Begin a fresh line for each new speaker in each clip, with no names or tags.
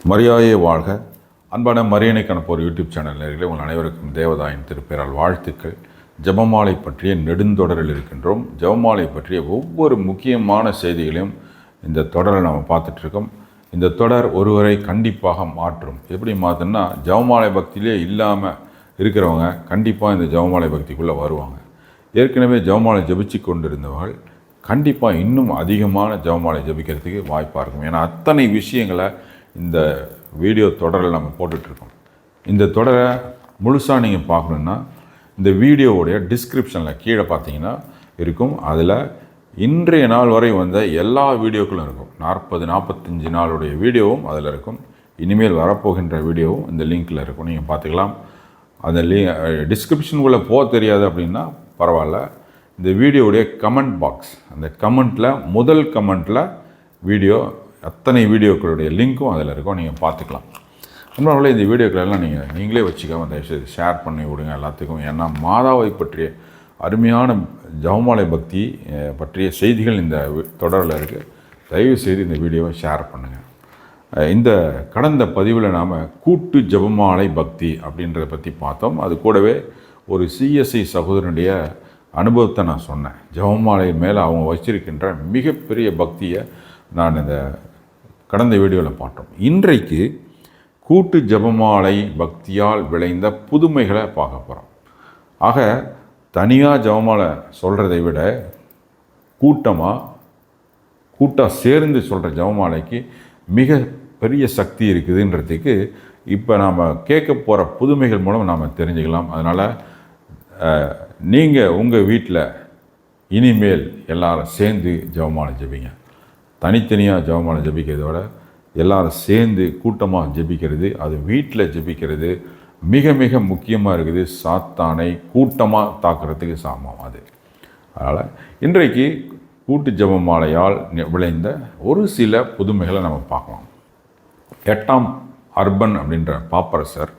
மரியாயே வாழ்க. அன்பான மரியணை கணப்போர் யூடியூப் சேனல் நேயர்களே, உங்கள் அனைவருக்கும் தேவதாயின் திருப்பெயரால் வாழ்த்துக்கள். ஜெபமாலை பற்றிய நெடுந்தொடரில் இருக்கின்றோம். ஜெபமாலை பற்றிய ஒவ்வொரு முக்கியமான செய்திகளையும் இந்த தொடரை நம்ம பார்த்துட்ருக்கோம். இந்த தொடர் ஒருவரை கண்டிப்பாக மாற்றும். எப்படி மாற்றுன்னா, ஜெபமாலை பக்தியிலே இல்லாமல் இருக்கிறவங்க கண்டிப்பாக இந்த ஜெபமாலை பக்திக்குள்ளே வருவாங்க. ஏற்கனவே ஜெபமாலை ஜெபிச்சு கொண்டிருந்தவர்கள் கண்டிப்பாக இன்னும் அதிகமான ஜெபமாலை ஜெபிக்கிறதுக்கு வாய்ப்பாக இருக்கும். ஏன்னா அத்தனை விஷயங்களை இந்த வீடியோ தொடரில் நம்ம போட்டுட்ருக்கோம். இந்த தொடரை முழுசாக நீங்கள் பார்க்கணுன்னா இந்த வீடியோவுடைய டிஸ்கிரிப்ஷனில் கீழே பார்த்தீங்கன்னா இருக்கும். அதில் இன்றைய நாள் வரை வந்த எல்லா வீடியோக்களும் இருக்கும். 45 நாளுடைய வீடியோவும் அதில் இருக்கும். இனிமேல் வரப்போகின்ற வீடியோவும் இந்த லிங்க்கில் இருக்கும், நீங்கள் பார்த்துக்கலாம். அந்த டிஸ்கிரிப்ஷனுக்குள்ளே போக தெரியாது அப்படின்னா பரவாயில்ல. இந்த வீடியோவுடைய கமெண்ட் பாக்ஸ், அந்த கமெண்ட்டில் முதல் கமெண்ட்டில் வீடியோ அத்தனை வீடியோக்களுடைய லிங்க்கும் அதில் இருக்கும், நீங்கள் பார்த்துக்கலாம். அதனால இந்த வீடியோக்களெல்லாம் நீங்களே வச்சுக்காம தயவுசெய்து ஷேர் பண்ணி விடுங்க எல்லாத்துக்கும். ஏன்னா மாதாவை பற்றிய அருமையான ஜெபமாலை பக்தி பற்றிய செய்திகள் இந்த தொடரில் இருக்குது. தயவுசெய்து இந்த வீடியோவை ஷேர் பண்ணுங்கள். இந்த கடந்த பதிவில் நாம் கூட்டு ஜெபமாலை பக்தி அப்படின்றத பற்றி பார்த்தோம். அது கூடவே ஒரு சிஎஸ்ஐ சகோதரனுடைய அனுபவத்தை நான் சொன்னேன். ஜெபமாலை மேலே அவங்க வச்சிருக்கின்ற மிகப்பெரிய பக்தியை நான் இந்த கடந்த வீடியோவில் பார்த்தோம். இன்றைக்கு கூட்டு ஜெபமாலை பக்தியால் விளைந்த புதுமைகளை பார்க்க போகிறோம். ஆக தனியாக ஜெபமாலை சொல்கிறதை விட கூட்டாக சேர்ந்து சொல்கிற ஜெபமாலைக்கு மிக பெரிய சக்தி இருக்குதுன்றதுக்கு இப்போ நாம் கேட்க போகிற புதுமைகள் மூலம் நாம் தெரிஞ்சுக்கலாம். அதனால் நீங்கள் உங்கள் வீட்டில் இனிமேல் எல்லாரும் சேர்ந்து ஜெபமாலை ஜெபிங்க. தனித்தனியாக ஜெபமாலை ஜெபிக்கிறத விட எல்லாரும் சேர்ந்து கூட்டமாக ஜெபிக்கிறது, அது வீட்டில் ஜெபிக்கிறது மிக மிக முக்கியமாக இருக்குது. சாத்தானை கூட்டமாக தாக்குறதுக்கு சமம் அது. அதனால் இன்றைக்கு கூட்டு ஜெபமாலையால் விளைந்த ஒரு சில புதுமைகளை நம்ம பார்க்கலாம். 8ஆம் அர்பன் அப்படின்ற பாப்பரசர்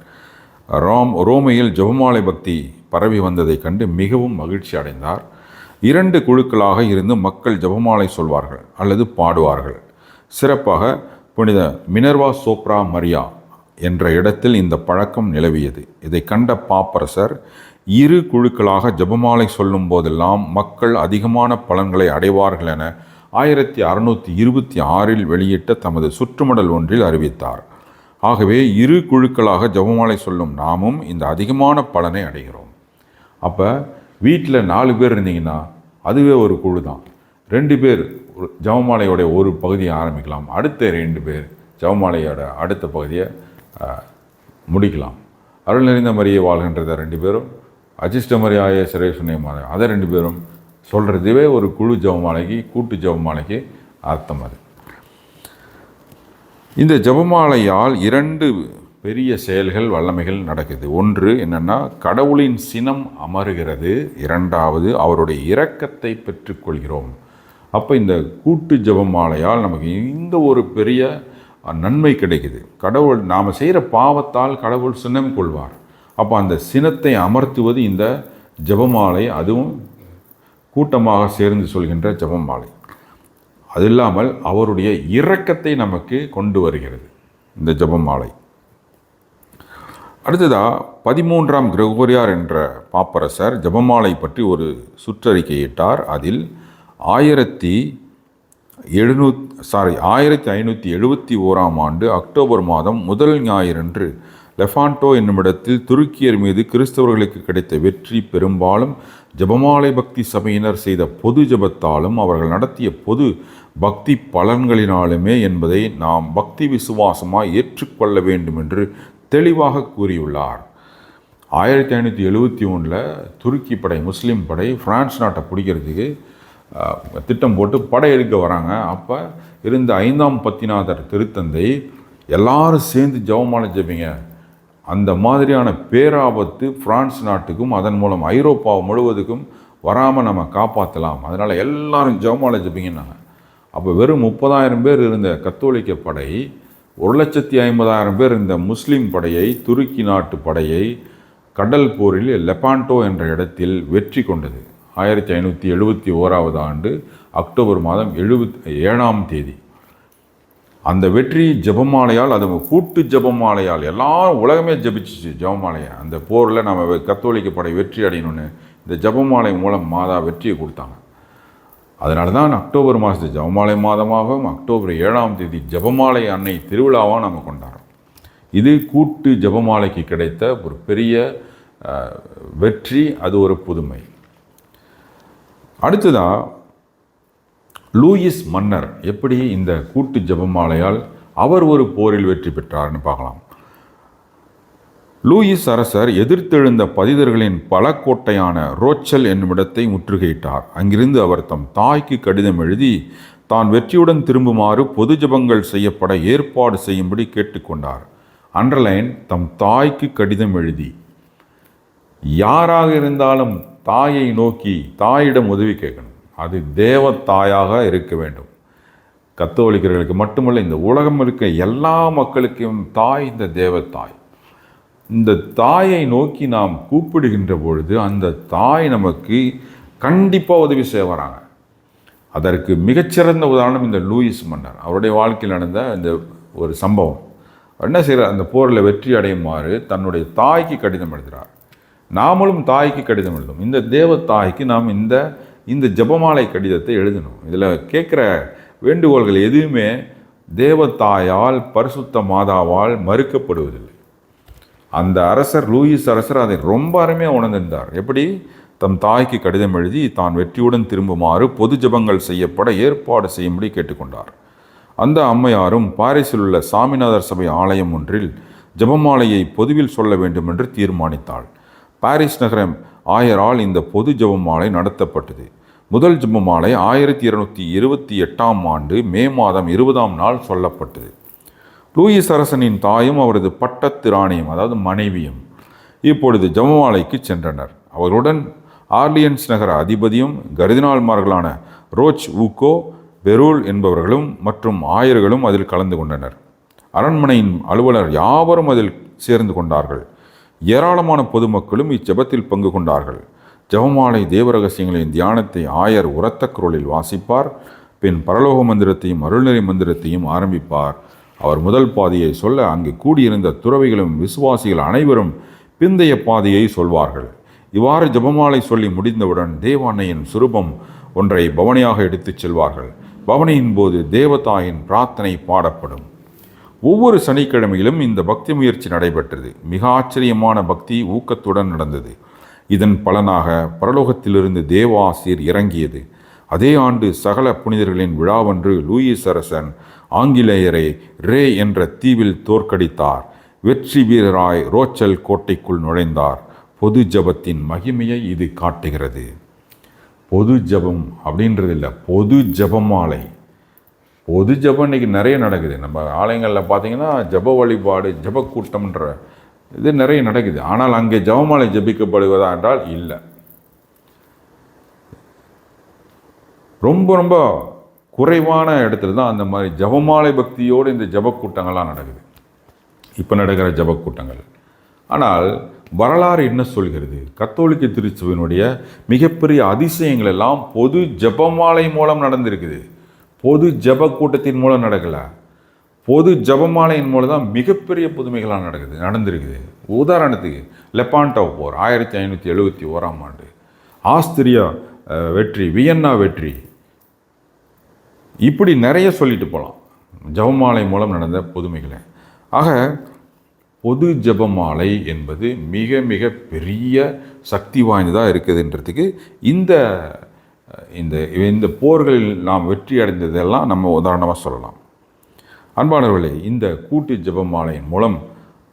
ரோமையில் ஜெபமாலை பக்தி பரவி வந்ததை கண்டு மிகவும் மகிழ்ச்சி அடைந்தார். 2 குழுக்களாக இருந்து மக்கள் ஜெபமாலை சொல்வார்கள் அல்லது பாடுவார்கள். சிறப்பாக புனித மினர்வா சோப்ரா மரியா என்ற இடத்தில் இந்த பழக்கம் நிலவியது. இதை கண்ட பாப்பரசர் 2 குழுக்களாக ஜெபமாலை சொல்லும் போதெல்லாம் மக்கள் அதிகமான பலன்களை அடைவார்கள் என 1626 வெளியிட்ட தமது சுற்றுமடல் ஒன்றில் அறிவித்தார். ஆகவே 2 குழுக்களாக ஜெபமாலை சொல்லும் நாமும் இந்த அதிகமான பலனை அடைகிறோம். அப்போ வீட்டில் 4 பேர் இருந்தீங்கன்னா அதுவே ஒரு குழு தான். 2 பேர் ஜெபமாலையோடைய ஒரு பகுதியை ஆரம்பிக்கலாம், அடுத்த 2 பேர் ஜெபமாலையோட அடுத்த பகுதியை முடிக்கலாம். அருள் நிறைந்த மரியை வாழ்கின்றதை 2 பேரும், அஜிஷ்ட மரியாய சிரேசுனியமான அதை 2 பேரும் சொல்கிறதுவே ஒரு குழு ஜெபமாலைக்கு, கூட்டு ஜெபமாலைக்கு அர்த்தம். அது இந்த ஜெபமாலையால் 2 பெரிய செயல்கள் வல்லமைகள் நடக்குது. ஒன்று என்னென்னா, கடவுளின் சினம் அமருகிறது. 2வது அவருடைய இரக்கத்தை பெற்றுக்கொள்கிறோம். அப்போ இந்த கூட்டு ஜெபமாலையால் நமக்கு இந்த ஒரு பெரிய நன்மை கிடைக்குது. கடவுள் நாம் செய்கிற பாவத்தால் கடவுள் சினம் கொள்வார். அப்போ அந்த சினத்தை அமர்த்துவது இந்த ஜெபமாலை, அதுவும் கூட்டமாக சேர்ந்து சொல்கின்ற ஜெபமாலை. அது இல்லாமல் அவருடைய இரக்கத்தை நமக்கு கொண்டு வருகிறது இந்த ஜெபமாலை. அடுத்ததாக 13ஆம் கிரெகோரியார் என்ற பாப்பரசர் ஜெபமாலை பற்றி ஒரு சுற்றறிக்கையிட்டார். அதில் 1571ஆம் ஆண்டு அக்டோபர் மாதம் முதல் ஞாயிறன்று லெஃபாண்டோ என்னுமிடத்தில் துருக்கியர் மீது கிறிஸ்தவர்களுக்கு கிடைத்த வெற்றி பெரும்பாலும் ஜெபமாலை பக்தி சபையினர் செய்த பொது ஜெபத்தாலும் அவர்கள் நடத்திய பொது பக்தி பலன்களினாலுமே என்பதை நாம் பக்தி விசுவாசமாக ஏற்றுக்கொள்ள வேண்டும் என்று தெளிவாக கூறியுள்ளார். 1571 துருக்கி படை, முஸ்லீம் படை பிரான்ஸ் நாட்டை பிடிக்கிறதுக்கு திட்டம் போட்டு படையெடுக்க வராங்க. அப்போ இருந்த 5ஆம் பத்திநாதர் திருத்தந்தை எல்லாரும் சேர்ந்து ஜெபமாலை ஜெபிங்க, அந்த மாதிரியான பேராபத்து பிரான்ஸ் நாட்டுக்கும் அதன் மூலம் ஐரோப்பா முழுவதுக்கும் வராமல் நம்ம காப்பாற்றலாம், அதனால் எல்லாரும் ஜெபமாலை ஜெபிங்கன்னாங்க. அப்போ வெறும் 30,000 பேர் இருந்த கத்தோலிக்க படை 1,50,000 பேர் இருந்த முஸ்லீம் படையை, துருக்கி நாட்டு படையை கடல் போரில் லெபாண்டோ என்ற இடத்தில் வெற்றி கொண்டது. 1571ஆம் ஆண்டு அக்டோபர் மாதம் 7ஆம் தேதி. அந்த வெற்றி ஜெபமாலையால், அது கூட்டு ஜெபமாலையால் எல்லாரும் உலகமே ஜெபிச்சிச்சு ஜெபமாலையை. அந்த போரில் நம்ம கத்தோலிக்க படை வெற்றி அடையணும்னு இந்த ஜெபமாலை மூலம் மாதா வெற்றியை கொடுத்தாங்க. அதனால தான் அக்டோபர் மாதத்து ஜெபமாலை மாதமாகவும் அக்டோபர் 7ஆம் தேதி ஜெபமாலை அன்னை திருவிழாவாக நம்ம கொண்டாடுறோம். இது கூட்டு ஜெபமாலைக்கு கிடைத்த ஒரு பெரிய வெற்றி, அது ஒரு புதுமை. அடுத்ததாக லூயிஸ் மன்னர் எப்படி இந்த கூட்டு ஜெபமாலையால் அவர் ஒரு போரில் வெற்றி பெற்றார்னு பார்க்கலாம். லூயிஸ் அரசர் எதிர்த்தெழுந்த பதிதர்களின் பல கோட்டையான ரோச்சல் என்னுமிடத்தை முற்றுகையிட்டார். அங்கிருந்து அவர் தம் தாய்க்கு கடிதம் எழுதி தான் வெற்றியுடன் திரும்புமாறு பொது ஜெபங்கள் செய்யப்பட ஏற்பாடு செய்யும்படி கேட்டுக்கொண்டார். அண்டர்லைன், தம் தாய்க்கு கடிதம் எழுதி. யாராக இருந்தாலும் தாயை நோக்கி தாயிடம் உதவி கேட்கணும். அது தேவ தாயாக இருக்க வேண்டும். கத்தோலிக்கர்களுக்கு மட்டுமல்ல, இந்த உலகம் இருக்க எல்லா மக்களுக்கும் தாய் இந்த தேவ தாய். இந்த தாயை நோக்கி நாம் கூப்பிடுகின்ற பொழுது அந்த தாய் நமக்கு கண்டிப்பாக உதவி செய்ய வராங்க. அதற்கு மிகச்சிறந்த உதாரணம் இந்த லூயிஸ் மன்னர். அவருடைய வாழ்க்கையில் நடந்த இந்த ஒரு சம்பவம். என்ன செய்கிறார்? அந்த போரில் வெற்றி அடையுமாறு தன்னுடைய தாய்க்கு கடிதம் எழுதுகிறார். நாமளும் தாய்க்கு கடிதம் எழுதும். இந்த தேவ தாய்க்கு நாம் இந்த ஜெபமாலை கடிதத்தை எழுதணும். இதில் கேட்குற வேண்டுகோள்கள் எதுவுமே தேவத்தாயால், பரிசுத்த மாதாவால் மறுக்கப்படுவதில்லை. அந்த அரசர், லூயிஸ் அரசர், அதை ரொம்ப அருமையாக உணர்ந்திருந்தார். எப்படி? தம் தாய்க்கு கடிதம் எழுதி தான் வெற்றியுடன் திரும்புமாறு பொது ஜெபங்கள் செய்யப்பட ஏற்பாடு செய்யும்படி கேட்டுக்கொண்டார். அந்த அம்மையாரும் பாரிஸில் உள்ள சாமிநாதர் சபை ஆலயம் ஒன்றில் ஜெபமாலையை பொதுவில் சொல்ல வேண்டும் என்று தீர்மானித்தாள். பாரிஸ் நகரம் ஆயரால் இந்த பொது ஜெபமாலை நடத்தப்பட்டது. முதல் ஜெபமாலை 1228ஆம் ஆண்டு மே மாதம் 20ஆம் நாள் சொல்லப்பட்டது. லூயிஸ் அரசனின் தாயும் அவரது பட்டத்து ராணியும், அதாவது மனைவியும், இப்பொழுது ஜெபமாலைக்கு சென்றனர். அவர்களுடன் ஆர்லியன்ஸ் நகர அதிபதியும் கர்தினால்மார்களான ரோச் ஊக்கோ, பெரூல் என்பவர்களும் மற்றும் ஆயர்களும் அதில் கலந்து கொண்டனர். அரண்மனையின் அலுவலர் யாவரும் அதில் சேர்ந்து கொண்டார்கள். ஏராளமான பொதுமக்களும் இச்செபத்தில் பங்கு கொண்டார்கள். ஜெபமாலை தேவரகசியங்களின் தியானத்தை ஆயர் உரத்த குரலில் வாசிப்பார். பின் பரலோக மந்திரத்தையும் அருள்நெறி மந்திரத்தையும் ஆரம்பிப்பார். அவர் முதல் பாதியை சொல்ல அங்கு கூடியிருந்த துறவிகளும் விசுவாசிகள் அனைவரும் பிந்தைய பாதியை சொல்வார்கள். இவ்வாறு ஜெபமாலை சொல்லி முடிந்தவுடன் தேவ அன்னையின் சுரூபம் ஒன்றை பவனியாக எடுத்துச் செல்வார்கள். பவனியின் போது தேவதாயின் பிரார்த்தனை பாடப்படும். ஒவ்வொரு சனிக்கிழமையிலும் இந்த பக்தி முயற்சி நடைபெற்றது. மிக ஆச்சரியமான பக்தி ஊக்கத்துடன் நடந்தது. இதன் பலனாக பரலோகத்திலிருந்து தேவாசீர் இறங்கியது. அதே ஆண்டு சகல புனிதர்களின் விழாவன்று லூயிஸ் அரசன் ஆங்கிலேயரை ரே என்ற தீவில் தோற்கடித்தார். வெற்றி வீரராய் ரோச்சல் கோட்டைக்குள் நுழைந்தார். பொது ஜபத்தின் மகிமையை இது காட்டுகிறது. பொது ஜபம் அப்படின்றது இல்லை, பொது ஜபமாலை. பொது ஜபம் இன்றைக்கி நிறைய நடக்குது. நம்ம ஆலயங்களில் பார்த்தீங்கன்னா ஜப வழிபாடு, ஜப கூட்டம்ன்ற இது நிறைய நடக்குது. ஆனால் அங்கே ஜபமாலை ஜபிக்கப்படுவதா என்றால் இல்லை. ரொம்ப ரொம்ப குறைவான இடத்துல தான் அந்த மாதிரி ஜபமாலை பக்தியோடு இந்த ஜப கூட்டங்கள்லாம் நடக்குது, இப்போ நடக்கிற ஜப கூட்டங்கள். ஆனால் வரலாறு என்ன சொல்கிறது? கத்தோலிக்க திருச்சபையினுடைய மிகப்பெரிய அதிசயங்கள் எல்லாம் பொது ஜபமாலை மூலம் நடந்திருக்குது. பொது ஜப கூட்டத்தின் மூலம் நடக்கலை, பொது ஜபமாலையின் மூலம் தான் மிகப்பெரிய புதுமைகளாக நடந்திருக்குது. உதாரணத்துக்கு லெப்பாண்டோ போர் 1571ஆம் ஆண்டு, ஆஸ்திரியா வெற்றி, வியன்னா வெற்றி, இப்படி நிறைய சொல்லிட்டு போகலாம் ஜபமாலை மூலம் நடந்த புதுமைகளை. ஆக பொது ஜபமாலை என்பது மிக மிக பெரிய சக்தி வாய்ந்ததாக இருக்குதுன்றதுக்கு இந்த இந்த இந்த போர்களில் நாம் வெற்றி அடைந்ததெல்லாம் நம்ம உதாரணமாக சொல்லலாம். அன்பானவர்களே, இந்த கூட்டு ஜபமாலையின் மூலம்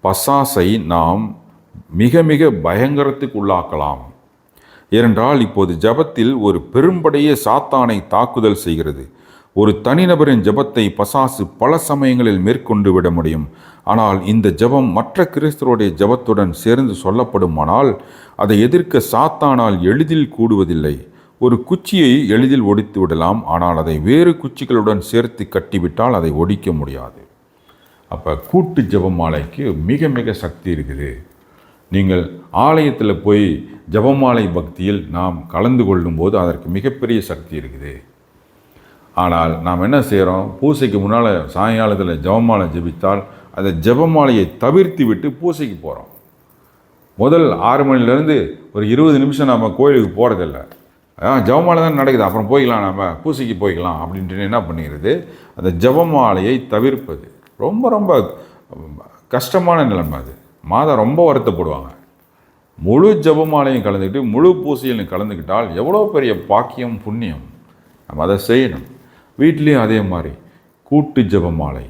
பசாசை நாம் மிக மிக பயங்கரத்துக்கு உள்ளாக்கலாம். ஏனென்றால் இப்போது ஜபத்தில் ஒரு பெரும்படையே சாத்தானை தாக்குதல் செய்கிறது. ஒரு தனிநபரின் ஜபத்தை பசாசு பல சமயங்களில் மேற்கொண்டு விட முடியும். ஆனால் இந்த ஜபம் மற்ற கிறிஸ்தவருடைய ஜபத்துடன் சேர்ந்து சொல்லப்படுமானால் அதை எதிர்க்க சாத்தானால் எளிதில் கூடுவதில்லை. ஒரு குச்சியை எளிதில் ஒடித்து விடலாம், ஆனால் அதை வேறு குச்சிகளுடன் சேர்த்து கட்டிவிட்டால் அதை ஒடிக்க முடியாது. அப்போ கூட்டு ஜபமாலைக்கு மிக மிக சக்தி இருக்குது. நீங்கள் ஆலயத்தில் போய் ஜபமாலை பக்தியில் நாம் கலந்து கொள்ளும்போது அதற்கு மிகப்பெரிய சக்தி இருக்குது. ஆனால் நாம் என்ன செய்கிறோம், பூசைக்கு முன்னால் சாயங்காலத்தில் ஜெபமாலை ஜெபித்தால் அந்த ஜெபமாலையை தவிர்த்து விட்டு பூசைக்கு போகிறோம். முதல் 6 மணிலேருந்து ஒரு 20 நிமிஷம் நம்ம கோயிலுக்கு போகிறதில்ல. ஜெபமாலை தான் நடக்குது, அப்புறம் போய்க்கலாம், நம்ம பூசைக்கு போய்க்கலாம் அப்படின்ட்டு என்ன பண்ணிக்கிறது, அந்த ஜெபமாலையை தவிர்ப்பது ரொம்ப ரொம்ப கஷ்டமான நிலைமை. அது மாதா ரொம்ப வருத்தப்படுவாங்க. முழு ஜெபமாலையும் கலந்துக்கிட்டு முழு பூசையிலும் கலந்துக்கிட்டால் எவ்வளோ பெரிய பாக்கியம் புண்ணியம். நம்ம அதை செய்யணும். வீட்லேயும் அதே மாதிரி கூட்டு ஜெபமாலை.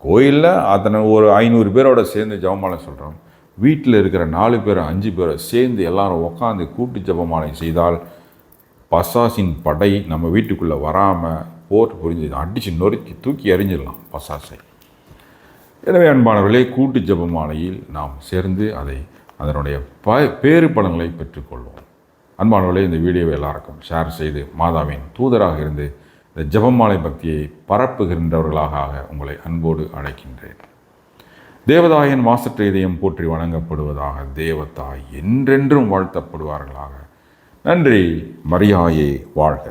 கோயிலில் அத்தனை ஒரு 500 பேரோட சேர்ந்து ஜெபமாலை சொல்கிறோம். வீட்டில் இருக்கிற 4 பேர் 5 பேரை சேர்ந்து எல்லாரும் உட்காந்து கூட்டு ஜெபமாலை செய்தால் பசாசின் படை நம்ம வீட்டுக்குள்ளே வராமல் போர் புரிஞ்சு அடித்து நொறுக்கி தூக்கி எறிஞ்சிடலாம் பசாசை. எனவே அன்பானவர்களே, கூட்டு ஜெபமாலையில் நாம் சேர்ந்து அதனுடைய பேறு பலன்களை பெற்றுக்கொள்வோம். அன்பானவர்களே, இந்த வீடியோவை எல்லாருக்கும் ஷேர் செய்து மாதாவின் தூதராக இருந்து இந்த ஜெபமாலை பக்தியை பரப்புகின்றவர்களாக உங்களை அன்போடு அழைக்கின்றேன். தேவதாயின் மாசற்ற இதயம் போற்றி வணங்கப்படுவதாக. தேவதாய் என்றென்றும் வாழ்த்தப்படுவார்களாக. நன்றி. மரியாயே வாழ்க.